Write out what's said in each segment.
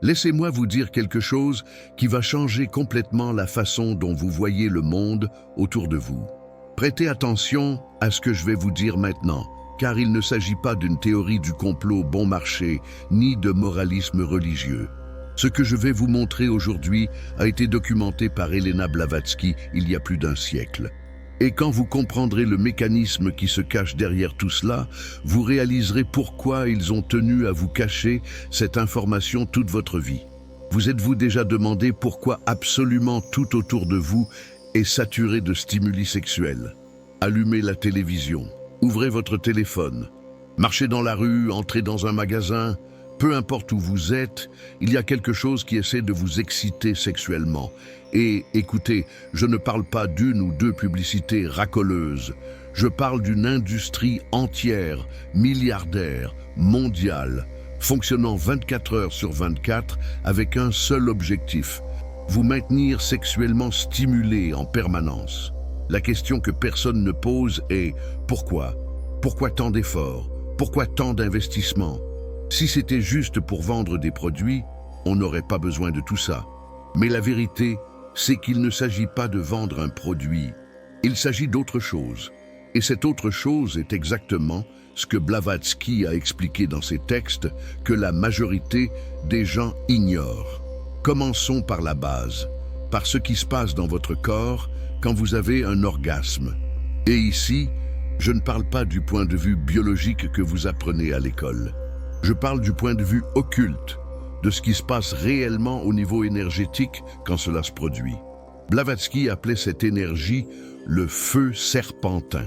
Laissez-moi vous dire quelque chose qui va changer complètement la façon dont vous voyez le monde autour de vous. Prêtez attention à ce que je vais vous dire maintenant, car il ne s'agit pas d'une théorie du complot bon marché, ni de moralisme religieux. Ce que je vais vous montrer aujourd'hui a été documenté par Elena Blavatsky il y a plus d'un siècle. Et quand vous comprendrez le mécanisme qui se cache derrière tout cela, vous réaliserez pourquoi ils ont tenu à vous cacher cette information toute votre vie. Vous êtes-vous déjà demandé pourquoi absolument tout autour de vous est saturé de stimuli sexuels? Allumez la télévision, ouvrez votre téléphone, marchez dans la rue, entrez dans un magasin, peu importe où vous êtes, il y a quelque chose qui essaie de vous exciter sexuellement. Et écoutez, je ne parle pas d'une ou deux publicités racoleuses. Je parle d'une industrie entière, milliardaire, mondiale, fonctionnant 24 heures sur 24 avec un seul objectif: vous maintenir sexuellement stimulé en permanence. La question que personne ne pose est pourquoi? Pourquoi tant d'efforts? Pourquoi tant d'investissements? Si c'était juste pour vendre des produits, on n'aurait pas besoin de tout ça. Mais la vérité, c'est qu'il ne s'agit pas de vendre un produit. Il s'agit d'autre chose. Et cette autre chose est exactement ce que Blavatsky a expliqué dans ses textes que la majorité des gens ignorent. Commençons par la base, par ce qui se passe dans votre corps quand vous avez un orgasme. Et ici, je ne parle pas du point de vue biologique que vous apprenez à l'école. Je parle du point de vue occulte, de ce qui se passe réellement au niveau énergétique quand cela se produit. Blavatsky appelait cette énergie le feu serpentin.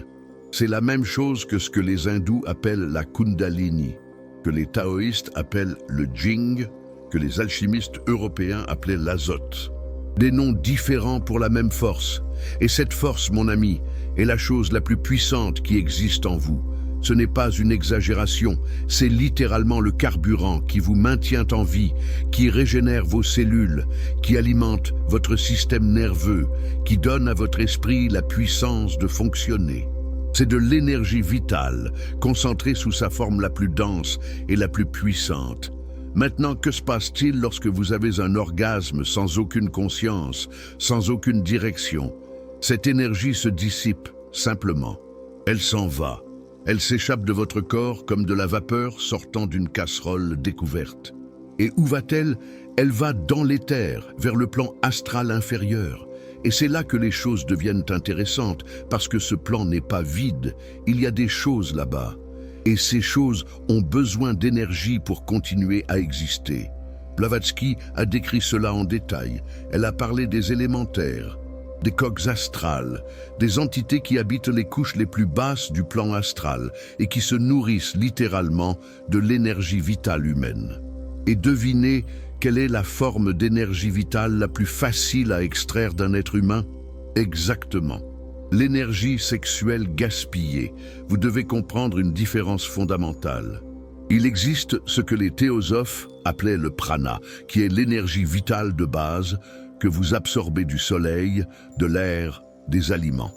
C'est la même chose que ce que les hindous appellent la kundalini, que les taoïstes appellent le jing, que les alchimistes européens appelaient l'azote. Des noms différents pour la même force. Et cette force, mon ami, est la chose la plus puissante qui existe en vous. Ce n'est pas une exagération, c'est littéralement le carburant qui vous maintient en vie, qui régénère vos cellules, qui alimente votre système nerveux, qui donne à votre esprit la puissance de fonctionner. C'est de l'énergie vitale, concentrée sous sa forme la plus dense et la plus puissante. Maintenant, que se passe-t-il lorsque vous avez un orgasme sans aucune conscience, sans aucune direction? Cette énergie se dissipe, simplement. Elle s'en va. Elle s'échappe de votre corps comme de la vapeur sortant d'une casserole découverte. Et où va-t-elle? Elle va dans l'éther, vers le plan astral inférieur. Et c'est là que les choses deviennent intéressantes, parce que ce plan n'est pas vide, il y a des choses là-bas. Et ces choses ont besoin d'énergie pour continuer à exister. Blavatsky a décrit cela en détail. Elle a parlé des élémentaires, des coques astrales, des entités qui habitent les couches les plus basses du plan astral et qui se nourrissent littéralement de l'énergie vitale humaine. Et devinez quelle est la forme d'énergie vitale la plus facile à extraire d'un être humain? Exactement. L'énergie sexuelle gaspillée. Vous devez comprendre une différence fondamentale. Il existe ce que les théosophes appelaient le prana, qui est l'énergie vitale de base que vous absorbez du soleil, de l'air, des aliments.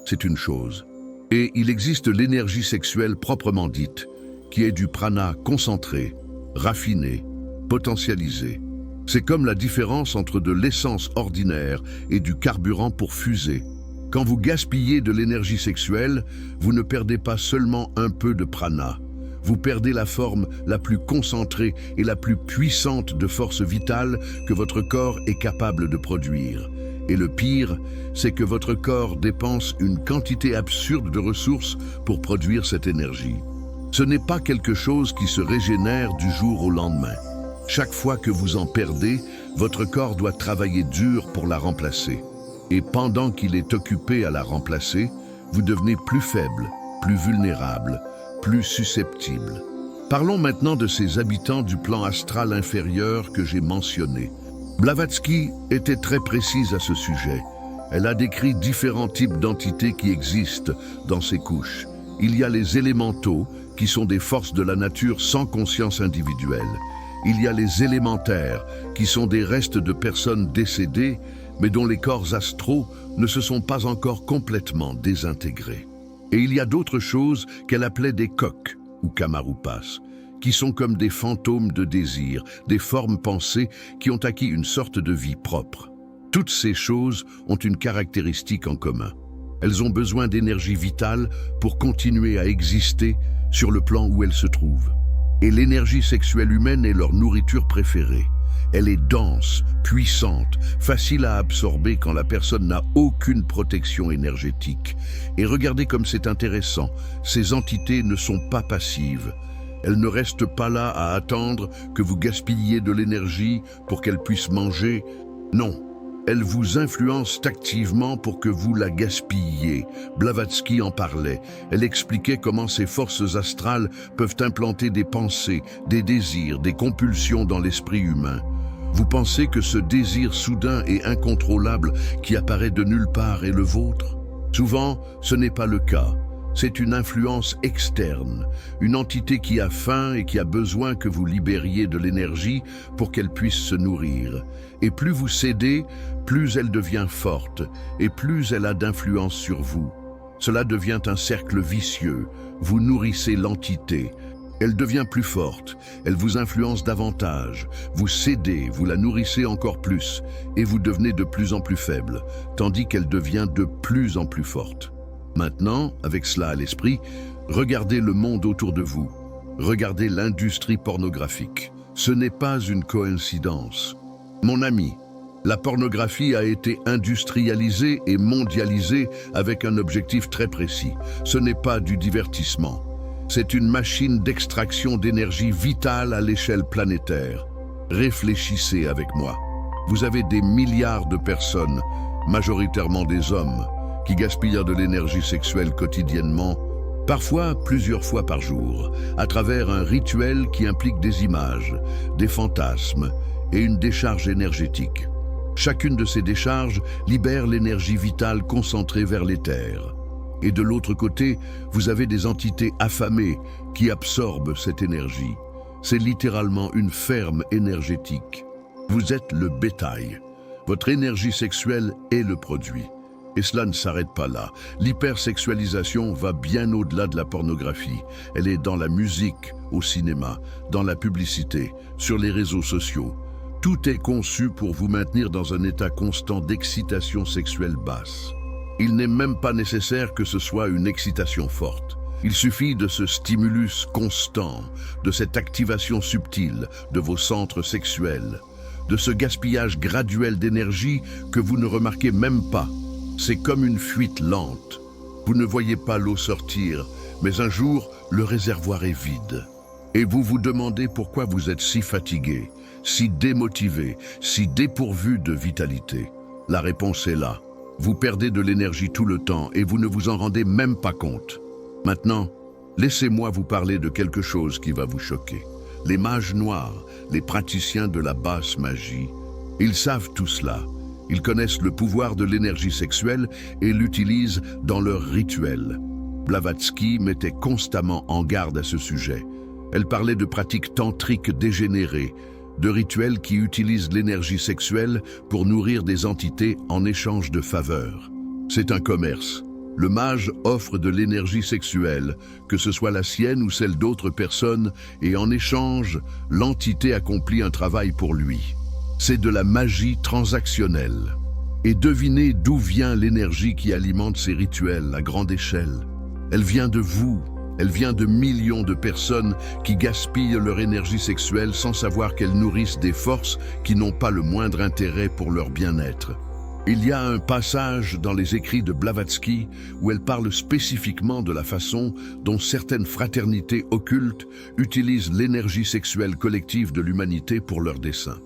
C'est une chose. Et il existe l'énergie sexuelle proprement dite, qui est du prana concentré, raffiné, potentialisé. C'est comme la différence entre de l'essence ordinaire et du carburant pour fusée. Quand vous gaspillez de l'énergie sexuelle, vous ne perdez pas seulement un peu de prana. Vous perdez la forme la plus concentrée et la plus puissante de force vitale que votre corps est capable de produire. Et le pire, c'est que votre corps dépense une quantité absurde de ressources pour produire cette énergie. Ce n'est pas quelque chose qui se régénère du jour au lendemain. Chaque fois que vous en perdez, votre corps doit travailler dur pour la remplacer. Et pendant qu'il est occupé à la remplacer, vous devenez plus faible, plus vulnérable, plus susceptible. Parlons maintenant de ces habitants du plan astral inférieur que j'ai mentionnés. Blavatsky était très précise à ce sujet. Elle a décrit différents types d'entités qui existent dans ces couches. Il y a les élémentaux, qui sont des forces de la nature sans conscience individuelle. Il y a les élémentaires, qui sont des restes de personnes décédées, mais dont les corps astraux ne se sont pas encore complètement désintégrés. Et il y a d'autres choses qu'elle appelait des coques, ou kamarupas, qui sont comme des fantômes de désir, des formes pensées qui ont acquis une sorte de vie propre. Toutes ces choses ont une caractéristique en commun. Elles ont besoin d'énergie vitale pour continuer à exister sur le plan où elles se trouvent. Et l'énergie sexuelle humaine est leur nourriture préférée. Elle est dense, puissante, facile à absorber quand la personne n'a aucune protection énergétique. Et regardez comme c'est intéressant, ces entités ne sont pas passives. Elles ne restent pas là à attendre que vous gaspilliez de l'énergie pour qu'elles puissent manger. Non, elles vous influencent activement pour que vous la gaspilliez. Blavatsky en parlait. Elle expliquait comment ces forces astrales peuvent implanter des pensées, des désirs, des compulsions dans l'esprit humain. Vous pensez que ce désir soudain et incontrôlable qui apparaît de nulle part est le vôtre? Souvent, ce n'est pas le cas. C'est une influence externe, une entité qui a faim et qui a besoin que vous libériez de l'énergie pour qu'elle puisse se nourrir. Et plus vous cédez, plus elle devient forte et plus elle a d'influence sur vous. Cela devient un cercle vicieux. Vous nourrissez l'entité. Elle devient plus forte, elle vous influence davantage, vous cédez, vous la nourrissez encore plus, et vous devenez de plus en plus faible, tandis qu'elle devient de plus en plus forte. Maintenant, avec cela à l'esprit, regardez le monde autour de vous, regardez l'industrie pornographique. Ce n'est pas une coïncidence. Mon ami, la pornographie a été industrialisée et mondialisée avec un objectif très précis. Ce n'est pas du divertissement. C'est une machine d'extraction d'énergie vitale à l'échelle planétaire. Réfléchissez avec moi. Vous avez des milliards de personnes, majoritairement des hommes, qui gaspillent de l'énergie sexuelle quotidiennement, parfois plusieurs fois par jour, à travers un rituel qui implique des images, des fantasmes et une décharge énergétique. Chacune de ces décharges libère l'énergie vitale concentrée vers l'éther. Et de l'autre côté, vous avez des entités affamées qui absorbent cette énergie. C'est littéralement une ferme énergétique. Vous êtes le bétail. Votre énergie sexuelle est le produit. Et cela ne s'arrête pas là. L'hypersexualisation va bien au-delà de la pornographie. Elle est dans la musique, au cinéma, dans la publicité, sur les réseaux sociaux. Tout est conçu pour vous maintenir dans un état constant d'excitation sexuelle basse. Il n'est même pas nécessaire que ce soit une excitation forte. Il suffit de ce stimulus constant, de cette activation subtile de vos centres sexuels, de ce gaspillage graduel d'énergie que vous ne remarquez même pas. C'est comme une fuite lente. Vous ne voyez pas l'eau sortir, mais un jour, le réservoir est vide. Et vous vous demandez pourquoi vous êtes si fatigué, si démotivé, si dépourvu de vitalité. La réponse est là. Vous perdez de l'énergie tout le temps et vous ne vous en rendez même pas compte. Maintenant, laissez-moi vous parler de quelque chose qui va vous choquer. Les mages noirs, les praticiens de la basse magie, ils savent tout cela. Ils connaissent le pouvoir de l'énergie sexuelle et l'utilisent dans leurs rituels. Blavatsky mettait constamment en garde à ce sujet. Elle parlait de pratiques tantriques dégénérées, de rituels qui utilisent l'énergie sexuelle pour nourrir des entités en échange de faveurs. C'est un commerce. Le mage offre de l'énergie sexuelle, que ce soit la sienne ou celle d'autres personnes, et en échange, l'entité accomplit un travail pour lui. C'est de la magie transactionnelle. Et devinez d'où vient l'énergie qui alimente ces rituels à grande échelle. Elle vient de vous. Elle vient de millions de personnes qui gaspillent leur énergie sexuelle sans savoir qu'elles nourrissent des forces qui n'ont pas le moindre intérêt pour leur bien-être. Il y a un passage dans les écrits de Blavatsky où elle parle spécifiquement de la façon dont certaines fraternités occultes utilisent l'énergie sexuelle collective de l'humanité pour leurs desseins.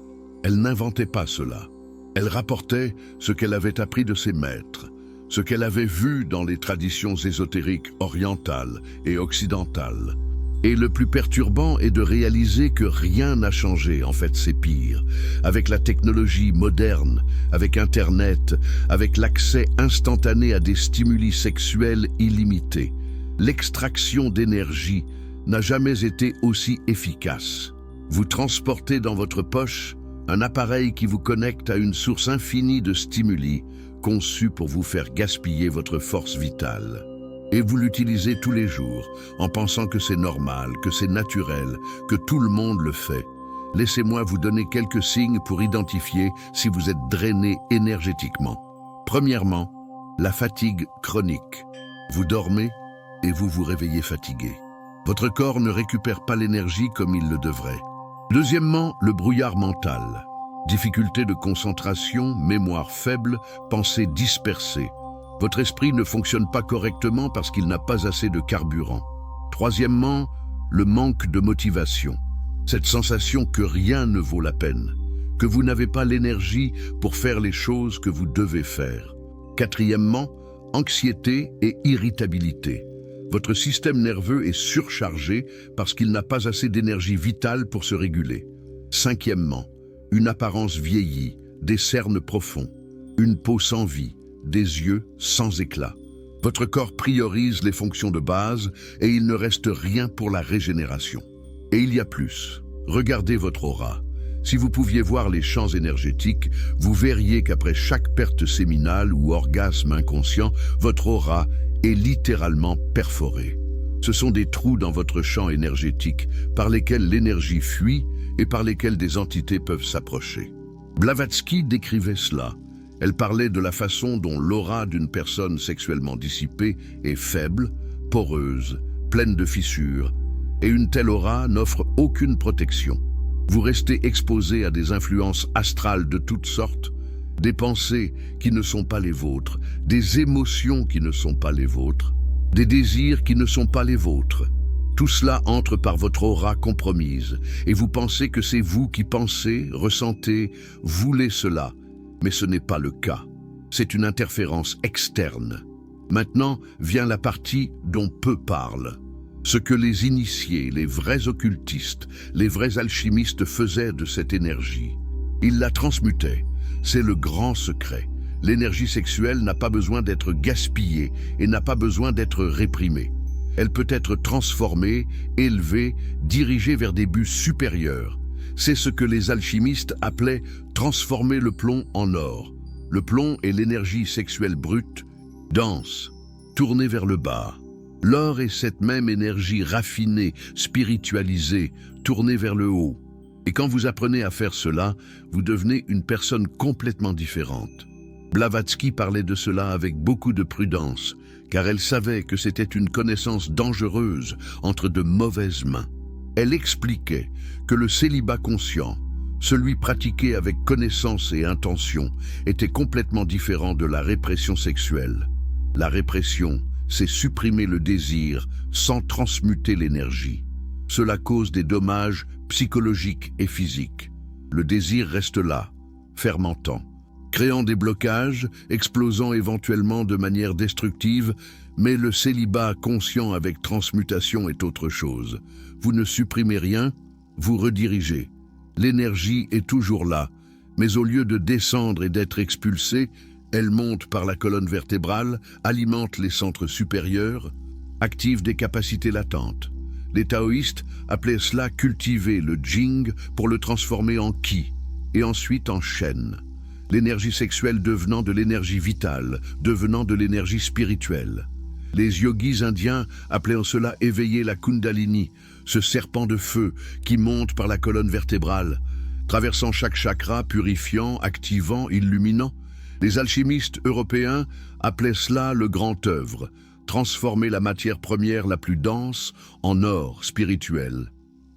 Elle n'inventait pas cela. Elle rapportait ce qu'elle avait appris de ses maîtres, ce qu'elle avait vu dans les traditions ésotériques orientales et occidentales. Et le plus perturbant est de réaliser que rien n'a changé, en fait c'est pire. Avec la technologie moderne, avec Internet, avec l'accès instantané à des stimuli sexuels illimités, l'extraction d'énergie n'a jamais été aussi efficace. Vous transportez dans votre poche un appareil qui vous connecte à une source infinie de stimuli, conçu pour vous faire gaspiller votre force vitale. Et vous l'utilisez tous les jours, en pensant que c'est normal, que c'est naturel, que tout le monde le fait. Laissez-moi vous donner quelques signes pour identifier si vous êtes drainé énergétiquement. Premièrement, la fatigue chronique. Vous dormez et vous vous réveillez fatigué. Votre corps ne récupère pas l'énergie comme il le devrait. Deuxièmement, le brouillard mental. Difficulté de concentration, mémoire faible, pensée dispersée. Votre esprit ne fonctionne pas correctement parce qu'il n'a pas assez de carburant. Troisièmement, le manque de motivation. Cette sensation que rien ne vaut la peine, que vous n'avez pas l'énergie pour faire les choses que vous devez faire. Quatrièmement, anxiété et irritabilité. Votre système nerveux est surchargé parce qu'il n'a pas assez d'énergie vitale pour se réguler. Cinquièmement, une apparence vieillie, des cernes profonds, une peau sans vie, des yeux sans éclat. Votre corps priorise les fonctions de base et il ne reste rien pour la régénération. Et il y a plus. Regardez votre aura. Si vous pouviez voir les champs énergétiques, vous verriez qu'après chaque perte séminale ou orgasme inconscient, votre aura est littéralement perforée. Ce sont des trous dans votre champ énergétique par lesquels l'énergie fuit et par lesquels des entités peuvent s'approcher. Blavatsky décrivait cela. Elle parlait de la façon dont l'aura d'une personne sexuellement dissipée est faible, poreuse, pleine de fissures, et une telle aura n'offre aucune protection. Vous restez exposé à des influences astrales de toutes sortes, des pensées qui ne sont pas les vôtres, des émotions qui ne sont pas les vôtres, des désirs qui ne sont pas les vôtres. Tout cela entre par votre aura compromise, et vous pensez que c'est vous qui pensez, ressentez, voulez cela. Mais ce n'est pas le cas. C'est une interférence externe. Maintenant vient la partie dont peu parlent. Ce que les initiés, les vrais occultistes, les vrais alchimistes faisaient de cette énergie. Ils la transmutaient. C'est le grand secret. L'énergie sexuelle n'a pas besoin d'être gaspillée et n'a pas besoin d'être réprimée. Elle peut être transformée, élevée, dirigée vers des buts supérieurs. C'est ce que les alchimistes appelaient transformer le plomb en or. Le plomb est l'énergie sexuelle brute, dense, tournée vers le bas. L'or est cette même énergie raffinée, spiritualisée, tournée vers le haut. Et quand vous apprenez à faire cela, vous devenez une personne complètement différente. Blavatsky parlait de cela avec beaucoup de prudence, car elle savait que c'était une connaissance dangereuse entre de mauvaises mains. Elle expliquait que le célibat conscient, celui pratiqué avec connaissance et intention, était complètement différent de la répression sexuelle. La répression, c'est supprimer le désir sans transmuter l'énergie. Cela cause des dommages psychologiques et physiques. Le désir reste là, fermentant, créant des blocages, explosant éventuellement de manière destructive, mais le célibat conscient avec transmutation est autre chose. Vous ne supprimez rien, vous redirigez. L'énergie est toujours là, mais au lieu de descendre et d'être expulsée, elle monte par la colonne vertébrale, alimente les centres supérieurs, active des capacités latentes. Les taoïstes appelaient cela cultiver le jing pour le transformer en ki, et ensuite en shen. L'énergie sexuelle devenant de l'énergie vitale, devenant de l'énergie spirituelle. Les yogis indiens appelaient en cela éveiller la kundalini, ce serpent de feu qui monte par la colonne vertébrale, traversant chaque chakra, purifiant, activant, illuminant. Les alchimistes européens appelaient cela le grand œuvre, transformer la matière première la plus dense en or spirituel.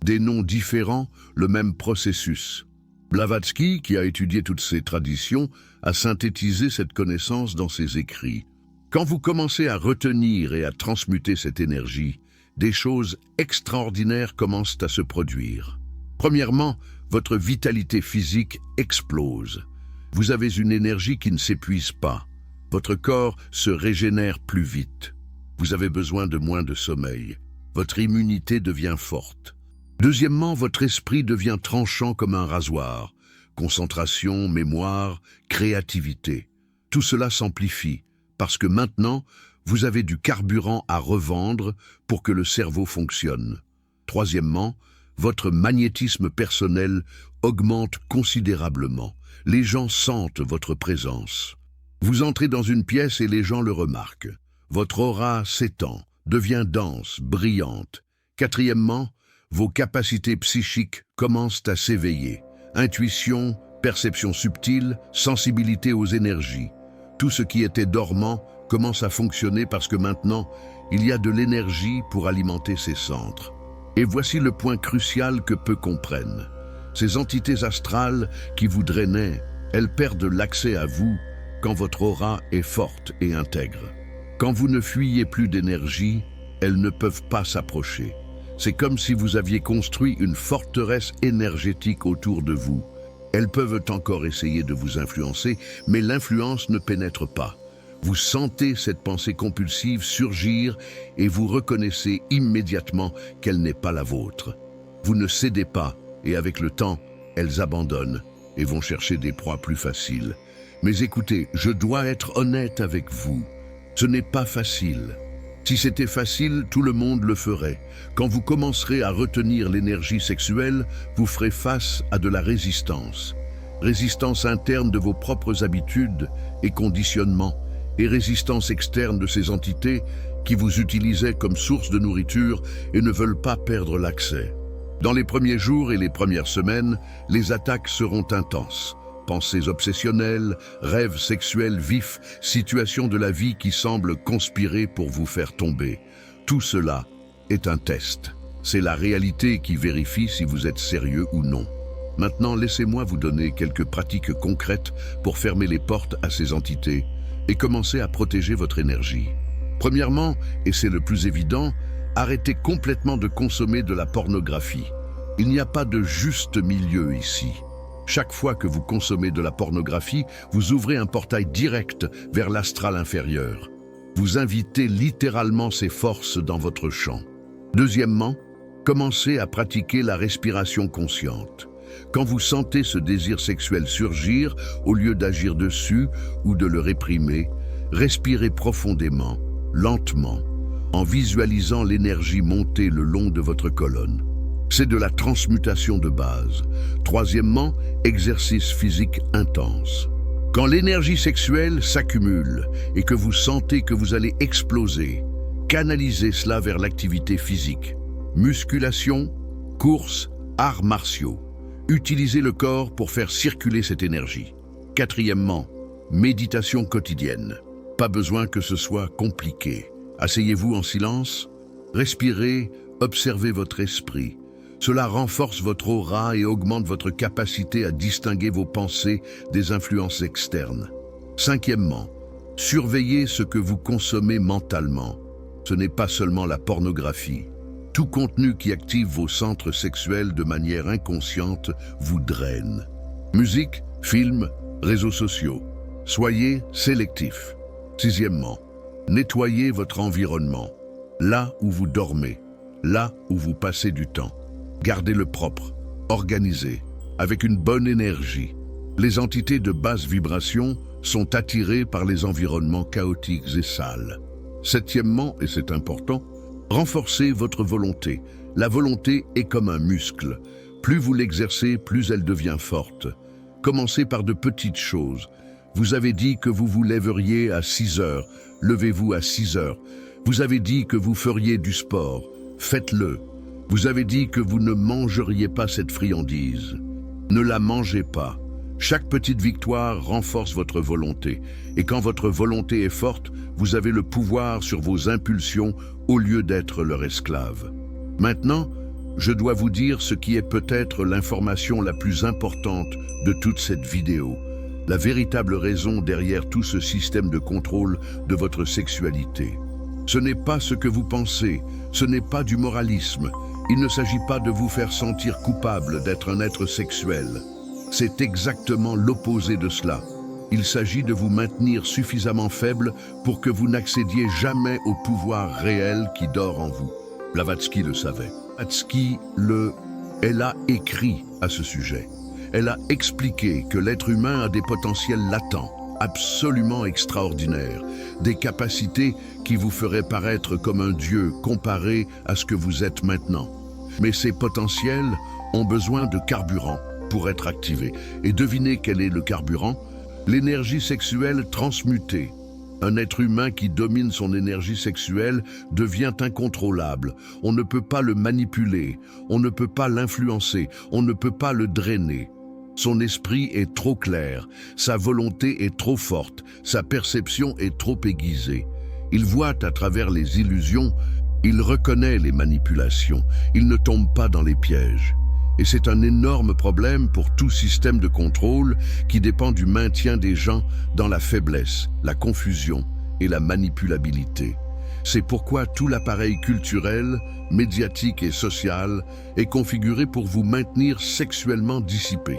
Des noms différents, le même processus. Blavatsky, qui a étudié toutes ces traditions, a synthétisé cette connaissance dans ses écrits. Quand vous commencez à retenir et à transmuter cette énergie, des choses extraordinaires commencent à se produire. Premièrement, votre vitalité physique explose. Vous avez une énergie qui ne s'épuise pas. Votre corps se régénère plus vite. Vous avez besoin de moins de sommeil. Votre immunité devient forte. Deuxièmement, votre esprit devient tranchant comme un rasoir. Concentration, mémoire, créativité. Tout cela s'amplifie. Parce que maintenant, vous avez du carburant à revendre pour que le cerveau fonctionne. Troisièmement, votre magnétisme personnel augmente considérablement. Les gens sentent votre présence. Vous entrez dans une pièce et les gens le remarquent. votre aura s'étend, devient dense, brillante. Quatrièmement, vos capacités psychiques commencent à s'éveiller. Intuition, perception subtile, sensibilité aux énergies. Tout ce qui était dormant commence à fonctionner parce que maintenant, il y a de l'énergie pour alimenter ces centres. Et voici le point crucial que peu comprennent. Ces entités astrales qui vous drainaient, elles perdent l'accès à vous quand votre aura est forte et intègre. Quand vous ne fuyez plus d'énergie, elles ne peuvent pas s'approcher. C'est comme si vous aviez construit une forteresse énergétique autour de vous. Elles peuvent encore essayer de vous influencer, mais l'influence ne pénètre pas. Vous sentez cette pensée compulsive surgir et vous reconnaissez immédiatement qu'elle n'est pas la vôtre. Vous ne cédez pas et avec le temps, elles abandonnent et vont chercher des proies plus faciles. Mais écoutez, je dois être honnête avec vous. Ce n'est pas facile. Si c'était facile, tout le monde le ferait. Quand vous commencerez à retenir l'énergie sexuelle, vous ferez face à de la résistance. Résistance interne de vos propres habitudes et conditionnements, et résistance externe de ces entités qui vous utilisaient comme source de nourriture et ne veulent pas perdre l'accès. Dans les premiers jours et les premières semaines, les attaques seront intenses. Pensées obsessionnelles, rêves sexuels vifs, situations de la vie qui semblent conspirer pour vous faire tomber. Tout cela est un test. C'est la réalité qui vérifie si vous êtes sérieux ou non. Maintenant, laissez-moi vous donner quelques pratiques concrètes pour fermer les portes à ces entités et commencer à protéger votre énergie. Premièrement, et c'est le plus évident, arrêtez complètement de consommer de la pornographie. Il n'y a pas de juste milieu ici. Chaque fois que vous consommez de la pornographie, vous ouvrez un portail direct vers l'astral inférieur. Vous invitez littéralement ces forces dans votre champ. Deuxièmement, commencez à pratiquer la respiration consciente. Quand vous sentez ce désir sexuel surgir, au lieu d'agir dessus ou de le réprimer, respirez profondément, lentement, en visualisant l'énergie monter le long de votre colonne. C'est de la transmutation de base. Troisièmement, exercice physique intense. Quand l'énergie sexuelle s'accumule et que vous sentez que vous allez exploser, canalisez cela vers l'activité physique. Musculation, course, arts martiaux. Utilisez le corps pour faire circuler cette énergie. Quatrièmement, méditation quotidienne. Pas besoin que ce soit compliqué. Asseyez-vous en silence, respirez, observez votre esprit. Cela renforce votre aura et augmente votre capacité à distinguer vos pensées des influences externes. Cinquièmement, surveillez ce que vous consommez mentalement. Ce n'est pas seulement la pornographie. Tout contenu qui active vos centres sexuels de manière inconsciente vous draine. Musique, films, réseaux sociaux. Soyez sélectif. Sixièmement, nettoyez votre environnement. Là où vous dormez, là où vous passez du temps. Gardez-le propre, organisé, avec une bonne énergie. Les entités de basse vibration sont attirées par les environnements chaotiques et sales. Septièmement, et c'est important, renforcez votre volonté. La volonté est comme un muscle. Plus vous l'exercez, plus elle devient forte. Commencez par de petites choses. Vous avez dit que vous vous lèveriez à 6 heures. Levez-vous à 6 heures. Vous avez dit que vous feriez du sport. Faites-le. Vous avez dit que vous ne mangeriez pas cette friandise. Ne la mangez pas. Chaque petite victoire renforce votre volonté. Et quand votre volonté est forte, vous avez le pouvoir sur vos impulsions au lieu d'être leur esclave. Maintenant, je dois vous dire ce qui est peut-être l'information la plus importante de toute cette vidéo. La véritable raison derrière tout ce système de contrôle de votre sexualité. Ce n'est pas ce que vous pensez, ce n'est pas du moralisme. Il ne s'agit pas de vous faire sentir coupable d'être un être sexuel. C'est exactement l'opposé de cela. Il s'agit de vous maintenir suffisamment faible pour que vous n'accédiez jamais au pouvoir réel qui dort en vous. Blavatsky le savait. Elle a écrit à ce sujet. Elle a expliqué que l'être humain a des potentiels latents, absolument extraordinaires, des capacités qui vous feraient paraître comme un dieu comparé à ce que vous êtes maintenant. Mais ces potentiels ont besoin de carburant pour être activés. Et devinez quel est le carburant? L'énergie sexuelle transmutée. Un être humain qui domine son énergie sexuelle devient incontrôlable. On ne peut pas le manipuler, on ne peut pas l'influencer, on ne peut pas le drainer. Son esprit est trop clair, sa volonté est trop forte, sa perception est trop aiguisée. Il voit à travers les illusions, il reconnaît les manipulations, il ne tombe pas dans les pièges. Et c'est un énorme problème pour tout système de contrôle qui dépend du maintien des gens dans la faiblesse, la confusion et la manipulabilité. C'est pourquoi tout l'appareil culturel, médiatique et social est configuré pour vous maintenir sexuellement dissipé.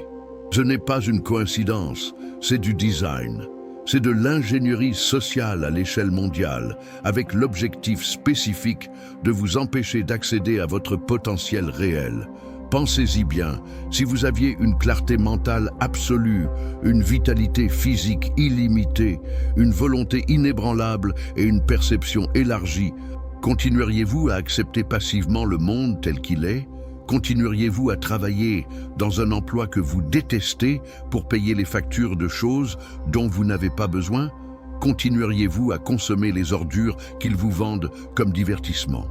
Ce n'est pas une coïncidence, c'est du design. C'est de l'ingénierie sociale à l'échelle mondiale, avec l'objectif spécifique de vous empêcher d'accéder à votre potentiel réel. Pensez-y bien, si vous aviez une clarté mentale absolue, une vitalité physique illimitée, une volonté inébranlable et une perception élargie, continueriez-vous à accepter passivement le monde tel qu'il est ? Continueriez-vous à travailler dans un emploi que vous détestez pour payer les factures de choses dont vous n'avez pas besoin ? Continueriez-vous à consommer les ordures qu'ils vous vendent comme divertissement ?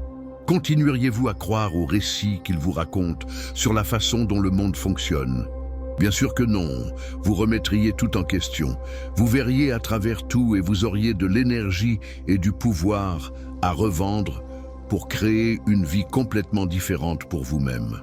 Continueriez-vous à croire aux récits qu'ils vous racontent sur la façon dont le monde fonctionne ? Bien sûr que non, vous remettriez tout en question. Vous verriez à travers tout et vous auriez de l'énergie et du pouvoir à revendre pour créer une vie complètement différente pour vous-même.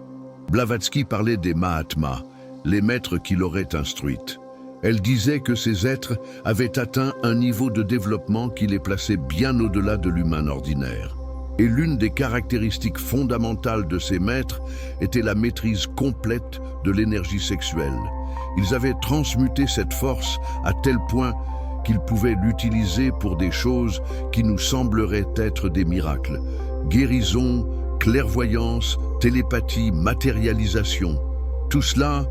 Blavatsky parlait des Mahatmas, les maîtres qui l'auraient instruite. Elle disait que ces êtres avaient atteint un niveau de développement qui les plaçait bien au-delà de l'humain ordinaire. Et l'une des caractéristiques fondamentales de ces maîtres était la maîtrise complète de l'énergie sexuelle. Ils avaient transmuté cette force à tel point qu'ils pouvaient l'utiliser pour des choses qui nous sembleraient être des miracles. Guérison, clairvoyance, télépathie, matérialisation. Tout cela,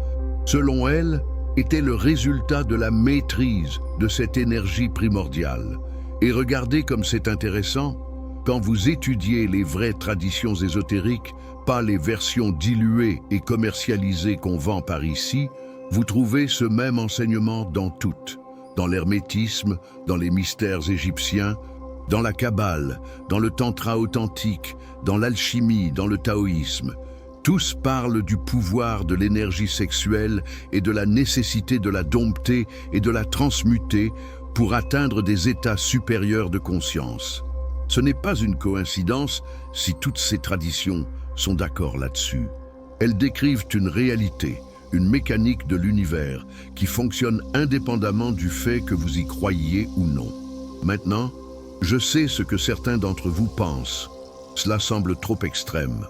selon elle, était le résultat de la maîtrise de cette énergie primordiale. Et regardez comme c'est intéressant, quand vous étudiez les vraies traditions ésotériques, pas les versions diluées et commercialisées qu'on vend par ici, vous trouvez ce même enseignement dans toutes. Dans l'hermétisme, dans les mystères égyptiens, dans la Kabbale, dans le tantra authentique, dans l'alchimie, dans le taoïsme. Tous parlent du pouvoir de l'énergie sexuelle et de la nécessité de la dompter et de la transmuter pour atteindre des états supérieurs de conscience. Ce n'est pas une coïncidence si toutes ces traditions sont d'accord là-dessus. Elles décrivent une réalité, une mécanique de l'univers qui fonctionne indépendamment du fait que vous y croyiez ou non. Maintenant, je sais ce que certains d'entre vous pensent. Cela semble trop extrême.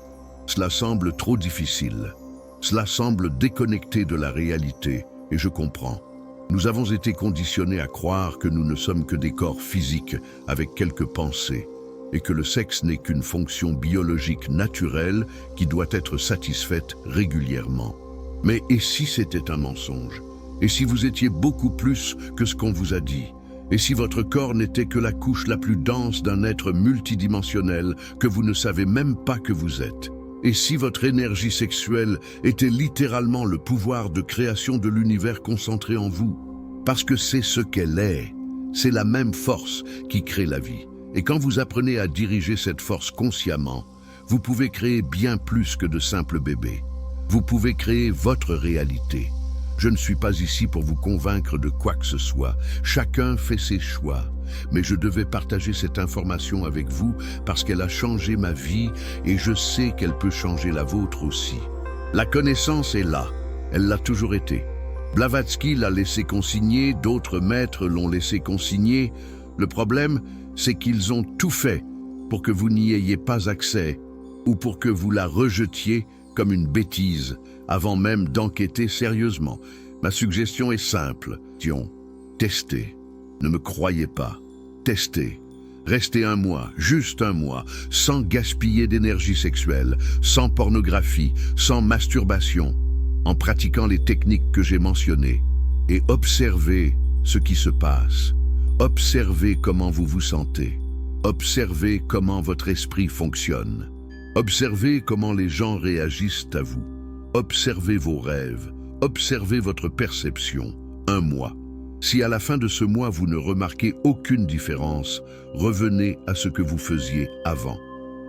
Cela semble trop difficile. Cela semble déconnecté de la réalité, et je comprends. Nous avons été conditionnés à croire que nous ne sommes que des corps physiques avec quelques pensées, et que le sexe n'est qu'une fonction biologique naturelle qui doit être satisfaite régulièrement. Mais et si c'était un mensonge? Et si vous étiez beaucoup plus que ce qu'on vous a dit? Et si votre corps n'était que la couche la plus dense d'un être multidimensionnel que vous ne savez même pas que vous êtes? Et si votre énergie sexuelle était littéralement le pouvoir de création de l'univers concentré en vous? Parce que c'est ce qu'elle est. C'est la même force qui crée la vie. Et quand vous apprenez à diriger cette force consciemment, vous pouvez créer bien plus que de simples bébés. Vous pouvez créer votre réalité. Je ne suis pas ici pour vous convaincre de quoi que ce soit. Chacun fait ses choix. Mais je devais partager cette information avec vous parce qu'elle a changé ma vie et je sais qu'elle peut changer la vôtre aussi. La connaissance est là. Elle l'a toujours été. Blavatsky l'a laissé consigner, d'autres maîtres l'ont laissé consigner. Le problème, c'est qu'ils ont tout fait pour que vous n'y ayez pas accès ou pour que vous la rejetiez comme une bêtise avant même d'enquêter sérieusement. Ma suggestion est simple. Testez. Ne me croyez pas. Testez. Restez un mois, juste un mois, sans gaspiller d'énergie sexuelle, sans pornographie, sans masturbation, en pratiquant les techniques que j'ai mentionnées. Et observez ce qui se passe. Observez comment vous vous sentez. Observez comment votre esprit fonctionne. Observez comment les gens réagissent à vous. Observez vos rêves. Observez votre perception. Un mois. Si à la fin de ce mois vous ne remarquez aucune différence, revenez à ce que vous faisiez avant.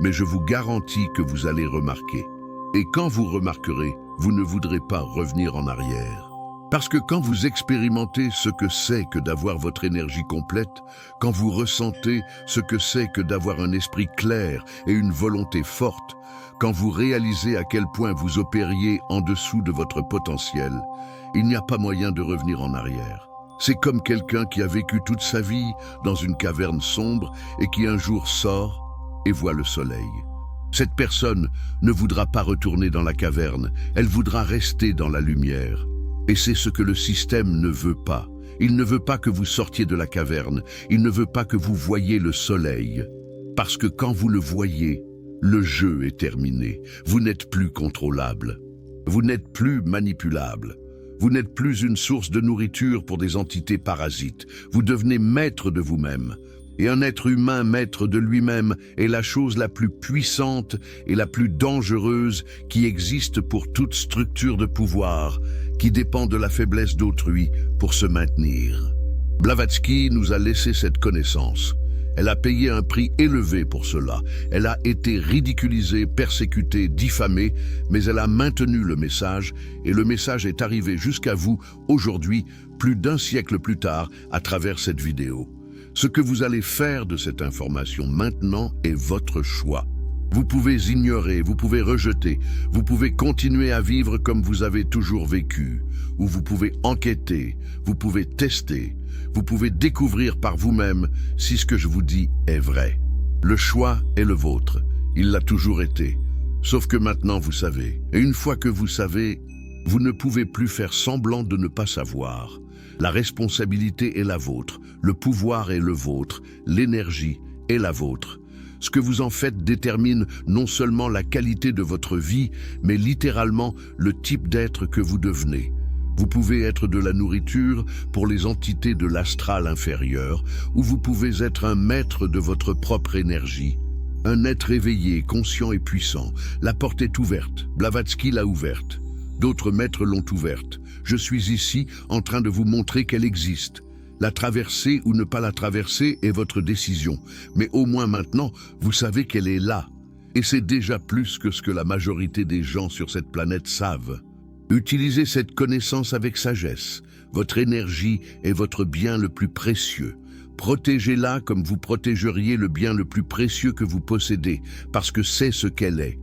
Mais je vous garantis que vous allez remarquer. Et quand vous remarquerez, vous ne voudrez pas revenir en arrière. Parce que quand vous expérimentez ce que c'est que d'avoir votre énergie complète, quand vous ressentez ce que c'est que d'avoir un esprit clair et une volonté forte, quand vous réalisez à quel point vous opériez en dessous de votre potentiel, il n'y a pas moyen de revenir en arrière. C'est comme quelqu'un qui a vécu toute sa vie dans une caverne sombre et qui un jour sort et voit le soleil. Cette personne ne voudra pas retourner dans la caverne, elle voudra rester dans la lumière. Et c'est ce que le système ne veut pas. Il ne veut pas que vous sortiez de la caverne, il ne veut pas que vous voyiez le soleil. Parce que quand vous le voyez, le jeu est terminé. Vous n'êtes plus contrôlable. Vous n'êtes plus manipulable. Vous n'êtes plus une source de nourriture pour des entités parasites. Vous devenez maître de vous-même. Et un être humain maître de lui-même est la chose la plus puissante et la plus dangereuse qui existe pour toute structure de pouvoir, qui dépend de la faiblesse d'autrui pour se maintenir. Blavatsky nous a laissé cette connaissance. Elle a payé un prix élevé pour cela. Elle a été ridiculisée, persécutée, diffamée, mais elle a maintenu le message, et le message est arrivé jusqu'à vous aujourd'hui, plus d'un siècle plus tard, à travers cette vidéo. Ce que vous allez faire de cette information maintenant est votre choix. Vous pouvez ignorer, vous pouvez rejeter, vous pouvez continuer à vivre comme vous avez toujours vécu, ou vous pouvez enquêter, vous pouvez tester, vous pouvez découvrir par vous-même si ce que je vous dis est vrai. Le choix est le vôtre, il l'a toujours été, sauf que maintenant vous savez. Et une fois que vous savez, vous ne pouvez plus faire semblant de ne pas savoir. La responsabilité est la vôtre, le pouvoir est le vôtre, l'énergie est la vôtre. Ce que vous en faites détermine non seulement la qualité de votre vie, mais littéralement le type d'être que vous devenez. Vous pouvez être de la nourriture pour les entités de l'astral inférieur, ou vous pouvez être un maître de votre propre énergie. Un être éveillé, conscient et puissant. La porte est ouverte. Blavatsky l'a ouverte. D'autres maîtres l'ont ouverte. Je suis ici en train de vous montrer qu'elle existe. La traverser ou ne pas la traverser est votre décision. Mais au moins maintenant, vous savez qu'elle est là. Et c'est déjà plus que ce que la majorité des gens sur cette planète savent. Utilisez cette connaissance avec sagesse. Votre énergie est votre bien le plus précieux. Protégez-la comme vous protégeriez le bien le plus précieux que vous possédez, parce que c'est ce qu'elle est.